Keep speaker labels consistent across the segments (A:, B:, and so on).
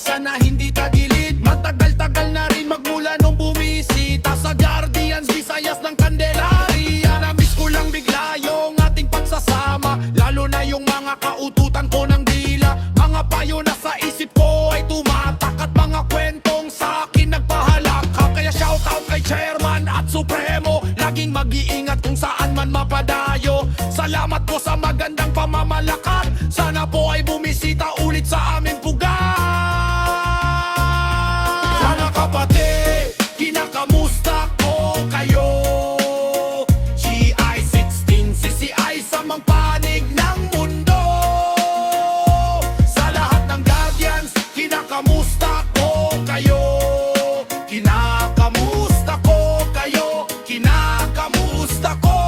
A: sana hindi tagilid. Matagal-tagal na rin magmula nung bumisita sa Guardians Visayas ng Candelaria. Na-miss ko lang bigla yung ating pagsasama, lalo na yung mga kaututan ko ng dila. Mga payo na sa isip ko ay tumatak, at mga kwentong sa akin nagpahalaka. Kaya shoutout kay Chairman at Supremo, laging mag-iingat kung saan man mapadayo. Salamat po sa magandang pamamalakad, sana po ay bumisita ulit sa aming puga. Sana kapatid, kinakamusta ko kayo? GI-16, CCI sa mga panig ng mundo. Sa lahat ng Guardians, kinakamusta ko kayo? Kinakamusta ko kayo? Kinakamusta ko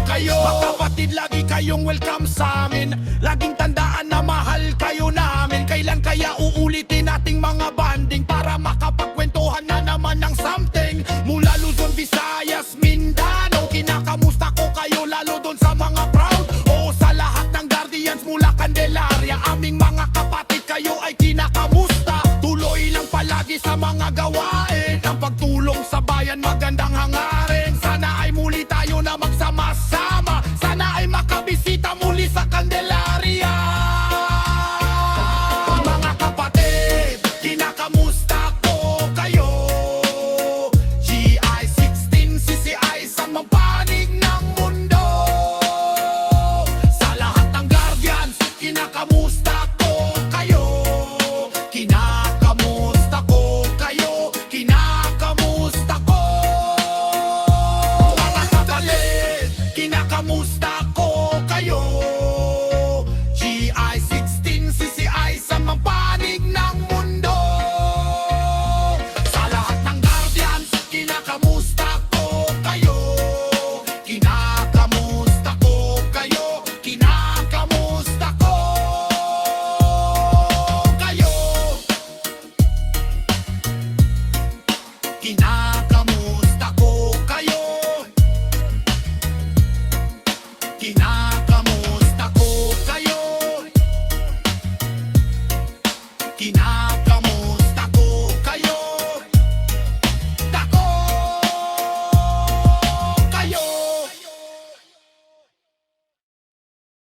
A: kayo? Mga kapatid, lagi kayong welcome sa amin. Laging tandaan na mahal kayo namin. Kailan kaya uulitin nating mga banding para makapagkwentuhan na naman ng something? Mula Luzon, Visayas, Mindanao, kinakamusta ko kayo lalo dun sa mga proud. O sa lahat ng Guardians mula Candelaria, aming mga kapatid, kayo ay kinakamusta. Tuloy lang palagi sa mga gawain, ang pagtulong sa bayan magandang hangarin. Sana ay muli tayo na magsama-sama, sana ay makabisita muli sa Candelaria. Mga kapatid, kinakamusta ko kayo? GI-16, CCI sa mga panig ng mundo. Sa lahat ng Guardians, kinakamusta ko kayo? Kinakamusta ko kayo? Kinakamusta ko? Mga kapatid, kinakamusta ko kayo? GI-16, CCI sa mga panig ng mundo. Sa lahat ng Guardians, kinakamusta ko kayo? Kinakamusta ko kayo? Kinakamusta ko kayo? Kinakamusta ko kayo? Kinakamusta ko kayo?